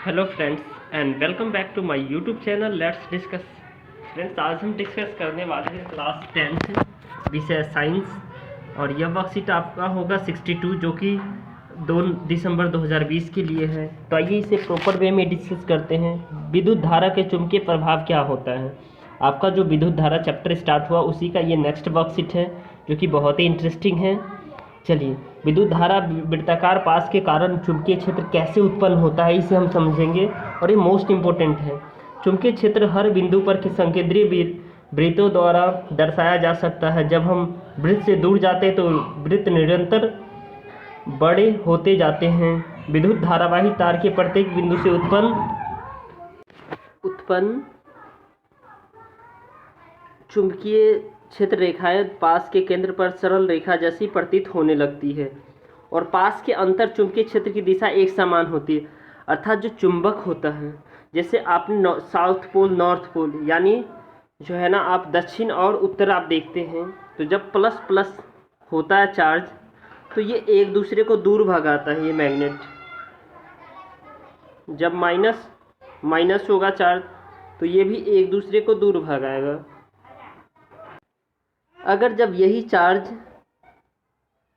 Hello friends and welcome back to my YouTube channel let's discuss. Friends, आज हम discuss करने वाले हैं क्लास 10th विषय साइंस, और यह वर्कशीट आपका होगा 62 जो कि 2 दिसंबर 2020 के लिए है। तो आइए इसे प्रॉपर वे में डिस्कस करते हैं। विद्युत धारा के चुंबकीय प्रभाव क्या होता है। आपका जो विद्युत धारा चैप्टर स्टार्ट हुआ उसी का ये नेक्स्ट वर्कशीट है जो कि बहुत ही इंटरेस्टिंग है। चलिए, विद्युत धारा वृत्ताकार पास के कारण चुंबकीय क्षेत्र कैसे उत्पन्न होता है इसे हम समझेंगे, और ये मोस्ट इम्पोर्टेंट है। चुंबकीय क्षेत्र हर बिंदु पर के संकेंद्रीय वृत्तों द्वारा दर्शाया जा सकता है। जब हम वृत्त से दूर जाते हैं तो वृत्त निरंतर बड़े होते जाते हैं। विद्युत धारावाही तार के प्रत्येक बिंदु से उत्पन्न चुंबकीय क्षेत्र रेखाएं पास के केंद्र पर सरल रेखा जैसी प्रतीत होने लगती है, और पास के अंतर चुंबकीय क्षेत्र की दिशा एक समान होती है। अर्थात जो चुंबक होता है, जैसे आपने साउथ पोल नॉर्थ पोल यानी जो है ना, आप दक्षिण और उत्तर आप देखते हैं, तो जब प्लस प्लस होता है चार्ज तो ये एक दूसरे को दूर भगाता है। ये मैग्नेट जब माइनस माइनस होगा चार्ज तो ये भी एक दूसरे को दूर भगाएगा। अगर जब यही चार्ज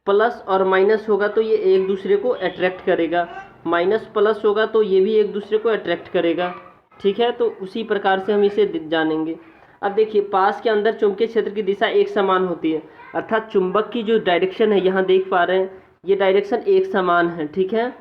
प्लस और माइनस होगा तो ये एक दूसरे को अट्रैक्ट करेगा, माइनस प्लस होगा तो ये भी एक दूसरे को अट्रैक्ट करेगा। ठीक है, तो उसी प्रकार से हम इसे जानेंगे। अब देखिए, पास के अंदर चुंबकीय क्षेत्र की दिशा एक समान होती है, अर्थात चुंबक की जो डायरेक्शन है, यहाँ देख पा रहे हैं ये डायरेक्शन एक समान है। ठीक है,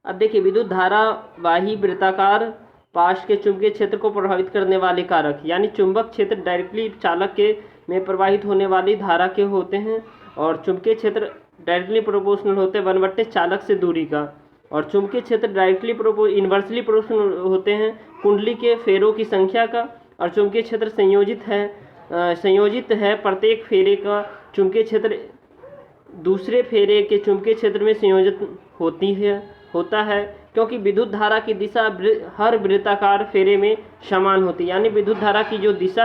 अब देखिए, विद्युत धारावाही वृत्ताकार पास के चुंबकीय क्षेत्र को प्रभावित करने वाले कारक, यानी चुंबक क्षेत्र डायरेक्टली चालक के में प्रवाहित होने वाली धारा के होते हैं, और चुंबकीय क्षेत्र डायरेक्टली प्रोपोर्शनल होते हैं 1/4 चालक से दूरी का, और चुंबकीय क्षेत्र डायरेक्टली इन्वर्सली प्रोपोर्शनल होते हैं कुंडली के फेरों की संख्या का, और चुंबकीय क्षेत्र संयोजित है प्रत्येक फेरे का चुंबकीय क्षेत्र दूसरे फेरे के चुंबकीय क्षेत्र में संयोजित होता है, क्योंकि विद्युत धारा की दिशा हर वृत्ताकार फेरे में समान होती है। यानी विद्युत धारा की जो दिशा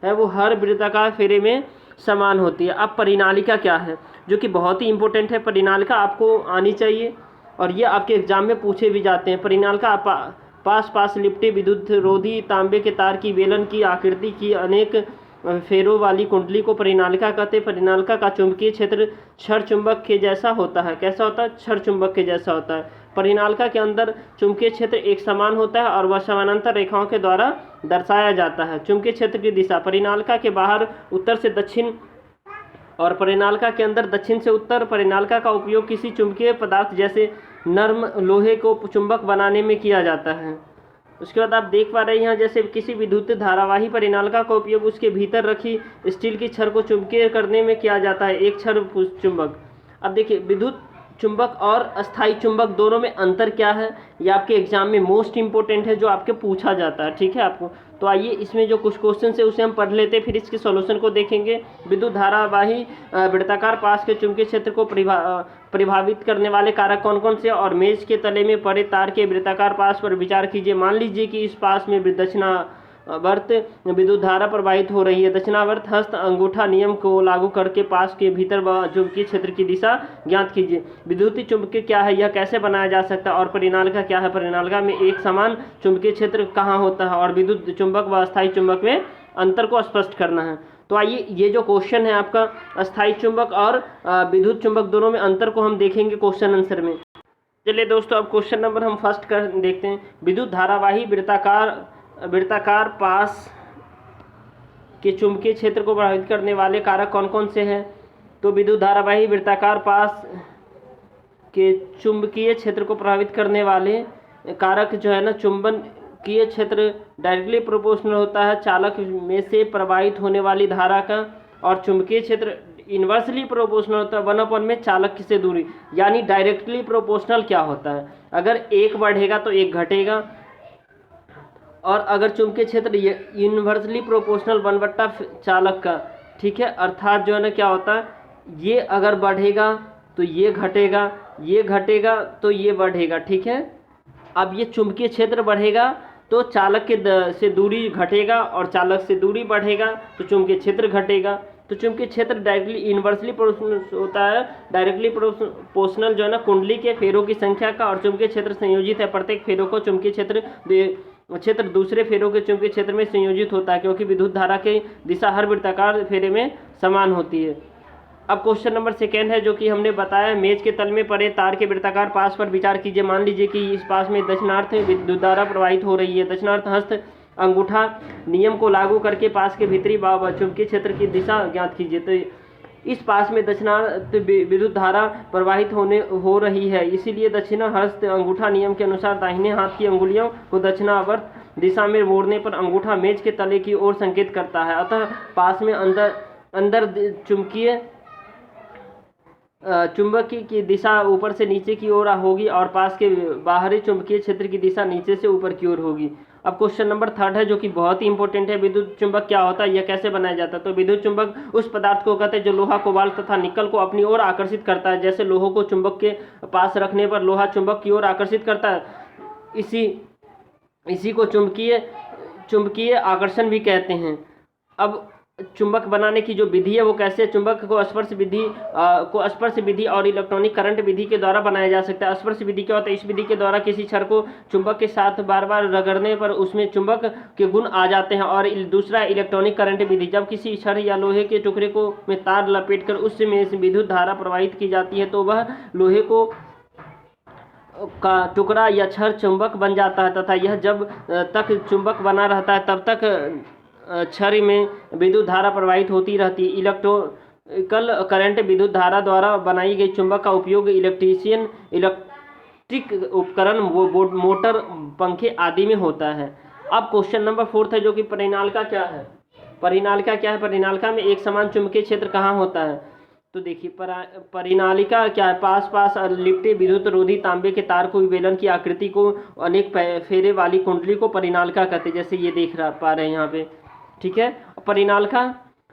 है वो हर वृत्ताकार फेरे में समान होती है। अब परिनालिका क्या है, जो कि बहुत ही इंपॉर्टेंट है। परिनालिका आपको आनी चाहिए और ये आपके एग्जाम में पूछे भी जाते हैं। परिनालिका पास लिपटे विद्युत रोधी तांबे के तार की बेलन की आकृति की अनेक फेरों वाली कुंडली को परिनालिका कहते हैं। परिनालिका का चुंबकीय क्षेत्र क्षण चुंबक के जैसा होता है। कैसा होता है? क्षण चुंबक के जैसा होता है। परिनालिका के अंदर चुंबकीय क्षेत्र एक समान होता है और वह समानांतर रेखाओं के द्वारा दर्शाया जाता है। चुंबकीय क्षेत्र की दिशा परिनालिका के बाहर उत्तर से दक्षिण और परिनालिका के अंदर दक्षिण से उत्तर। परिनालिका का उपयोग किसी चुंबकीय पदार्थ जैसे नर्म लोहे को चुंबक बनाने में किया जाता है। उसके बाद आप देख पा रहे हैं यहाँ, जैसे किसी विद्युत धारावाही परिनालिका का उपयोग उसके भीतर रखी स्टील की छड़ को चुंबकीय करने में किया जाता है, एक छड़ चुंबक। अब देखिए, विद्युत चुंबक और अस्थायी चुंबक दोनों में अंतर क्या है, ये आपके एग्जाम में मोस्ट इंपॉर्टेंट है, जो आपके पूछा जाता है। ठीक है आपको, तो आइए इसमें जो कुछ क्वेश्चन है उसे हम पढ़ लेते हैं, फिर इसके सॉल्यूशन को देखेंगे। विद्युत धारावाही वृत्ताकार पास के चुंबकीय क्षेत्र को प्रभावित करने वाले कारक कौन कौन से, और मेज के तले में पड़े तार के वृत्ताकार पास पर विचार कीजिए। मान लीजिए कि इस पास में दक्षिणावर्त विद्युत धारा प्रवाहित हो रही है। दक्षिणावर्त हस्त अंगूठा नियम को लागू करके पास के भीतर चुंबकीय क्षेत्र की दिशा ज्ञात कीजिए। विद्युतीय चुंबकीय क्या है, यह कैसे बनाया जा सकता है, और परिनालिका क्या है, परिनालिका में एक समान चुंबकीय क्षेत्र कहाँ होता है, और विद्युत चुंबक व अस्थायी चुंबक में अंतर को स्पष्ट करना है। तो आइए, ये जो क्वेश्चन है आपका अस्थायी चुंबक और विद्युत चुंबक दोनों में अंतर को हम देखेंगे क्वेश्चन आंसर में। चलिए दोस्तों, अब क्वेश्चन नंबर हम फर्स्ट कर देखते हैं। विद्युत धारावाही वृत्ताकार पास के चुंबकीय क्षेत्र को प्रभावित करने वाले कारक कौन कौन से हैं। तो विद्युत धारावाही वृत्ताकार पास के चुंबकीय क्षेत्र को प्रभावित करने वाले कारक जो है ना, चुंबकीय क्षेत्र डायरेक्टली प्रोपोर्शनल होता है चालक में से प्रवाहित होने वाली धारा का, और चुंबकीय क्षेत्र इन्वर्सली प्रोपोर्शनल होता है 1/1 में चालक से दूरी। यानी डायरेक्टली प्रोपोर्शनल क्या होता है, अगर एक बढ़ेगा तो एक घटेगा, और अगर चुंबकीय क्षेत्र इन्वर्सली प्रोपोर्शनल 1/4 चालक का। ठीक है, अर्थात जो है ना क्या होता है, ये अगर बढ़ेगा तो ये घटेगा, ये घटेगा तो ये बढ़ेगा। ठीक है, अब ये चुंबकीय क्षेत्र बढ़ेगा तो चालक के से दूरी घटेगा, और चालक से दूरी बढ़ेगा तो चुंबकीय क्षेत्र घटेगा। तो चुंबकीय क्षेत्र डायरेक्टली इन्वर्सली प्रोपोर्शनल होता है, डायरेक्टली प्रोपोर्शनल जो है ना कुंडली के फेरों की संख्या का, और चुंबकीय क्षेत्र संयोजित है प्रत्येक फेरों को चुंबकीय क्षेत्र दूसरे फेरों के चुंबकीय क्षेत्र में संयोजित होता है, क्योंकि विद्युत धारा की दिशा हर वृत्ताकार फेरे में समान होती है। अब क्वेश्चन नंबर 2 है, जो कि हमने बताया मेज के तल में पड़े तार के वृत्ताकार पास पर विचार कीजिए। मान लीजिए कि इस पास में दक्षिणार्थ विद्युत धारा प्रवाहित हो रही है। दक्षिणार्थ हस्त अंगूठा नियम को लागू करके पास के भीतरी चुंबकीय क्षेत्र की दिशा ज्ञात कीजिए। तो इस पास में दक्षिणार्थ विद्युत धारा प्रवाहित हो रही है, इसीलिए दक्षिणा हस्त अंगूठा नियम के अनुसार दाहिने हाथ की अंगुलियों को दक्षिणावर्त दिशा में मोड़ने पर अंगूठा मेज के तले की ओर संकेत करता है। अतः पास में अंदर चुंबक की दिशा ऊपर से नीचे की ओर होगी और पास के बाहरी चुंबकीय क्षेत्र की दिशा नीचे से ऊपर की ओर होगी। अब क्वेश्चन नंबर 3 है, जो कि बहुत ही इंपॉर्टेंट है। विद्युत चुंबक क्या होता है, यह कैसे बनाया जाता है? तो विद्युत चुंबक उस पदार्थ को कहते हैं जो लोहा, कोबाल्ट तथा निकल को अपनी ओर आकर्षित करता है। जैसे लोहे को चुंबक के पास रखने पर लोहा चुंबक की ओर आकर्षित करता है, इसी को चुंबकीय आकर्षण भी कहते हैं। अब चुंबक बनाने की जो विधि है वो कैसे, चुंबक को स्पर्श विधि और इलेक्ट्रॉनिक करंट विधि के द्वारा बनाया जा सकता है। स्पर्श विधि क्या होता है? इस विधि के द्वारा किसी क्षण को चुंबक के साथ बार बार रगड़ने पर उसमें चुंबक के गुण आ जाते हैं। और दूसरा इलेक्ट्रॉनिक करंट विधि, जब किसी छड़ या लोहे के टुकड़े को में तार लपेटकर उसमें विद्युत धारा प्रवाहित की जाती है तो वह लोहे का टुकड़ा या छड़ चुंबक बन जाता है, तथा यह जब तक चुंबक बना रहता है तब तक छड़ में विद्युत धारा प्रवाहित होती रहती है। इलेक्ट्रिकल करंट विद्युत धारा द्वारा बनाई गई चुंबक का उपयोग इलेक्ट्रिक उपकरण, मोटर, पंखे आदि में होता है। अब क्वेश्चन नंबर 4 है, जो कि परिनालिका क्या है। परिनालिका में एक समान चुंबकीय क्षेत्र कहाँ होता है? तो देखिए परिनालिका क्या है? पास लिपटे विद्युत रोधी तांबे के तार को बेलन की आकृति को अनेक फेरे वाली कुंडली को परिनालिका कहते हैं, जैसे ये देख पा रहे हैं यहाँ पे, ठीक है। परिनालिका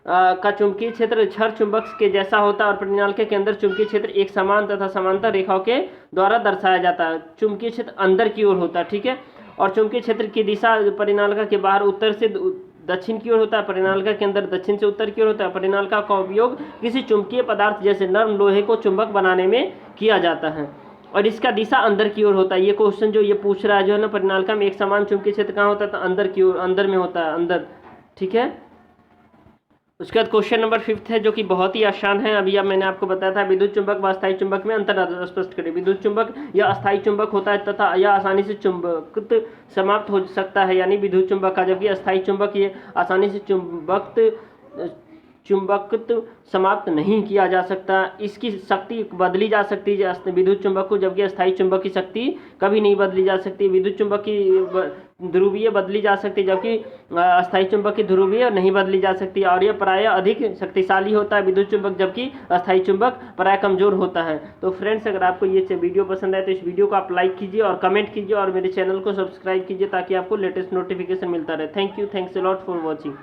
का चुंबकीय क्षेत्र छड़ चुंबक के जैसा होता है और परिनालिका के अंदर चुंबकीय क्षेत्र एक समान तथा समांतर रेखाओं के द्वारा दर्शाया जाता है। चुंबकीय क्षेत्र अंदर की ओर होता है, ठीक है। और चुंबकीय क्षेत्र की दिशा परिनालिका के बाहर उत्तर से दक्षिण की ओर होता है, परिनालिका के अंदर दक्षिण से उत्तर की ओर होता है। परिनालिका का उपयोग किसी चुंबकीय पदार्थ जैसे नर्म लोहे को चुंबक बनाने में किया जाता है और इसका दिशा अंदर की ओर होता है। ये क्वेश्चन जो ये पूछ रहा है जो है ना, परिनालिका में एक समान चुंबकीय क्षेत्र कहाँ होता है? तो अंदर की ओर, अंदर में होता है, अंदर, ठीक है। उसके बाद क्वेश्चन नंबर 5 है, जो कि बहुत ही आसान है। अब मैंने आपको बताया था विद्युत चुंबक व अस्थायी चुंबक में अंतर स्पष्ट करें। विद्युत चुंबक या अस्थायी चुंबक होता है तथा यह आसानी से चुंबकत्व समाप्त हो सकता है, यानी विद्युत चुंबक का, जबकि अस्थायी चुंबक ये आसानी से चुंबकत्व समाप्त नहीं किया जा सकता। इसकी शक्ति बदली जा सकती है विद्युत चुंबक को, जबकि अस्थायी चुंबक की शक्ति कभी नहीं बदली जा सकती। विद्युत चुंबक की ध्रुवीय बदली जा सकती है, जबकि अस्थायी चुंबक की ध्रुवीय नहीं बदली जा सकती और यह प्रायः अधिक शक्तिशाली होता है विद्युत चुंबक, जबकि अस्थायी चुंबक प्रायः कमजोर होता है। तो फ्रेंड्स, अगर आपको ये वीडियो पसंद आए तो इस वीडियो को आप लाइक कीजिए और कमेंट कीजिए और मेरे चैनल को सब्सक्राइब कीजिए ताकि आपको लेटेस्ट नोटिफिकेशन मिलता रहे। Thanks a lot for watching.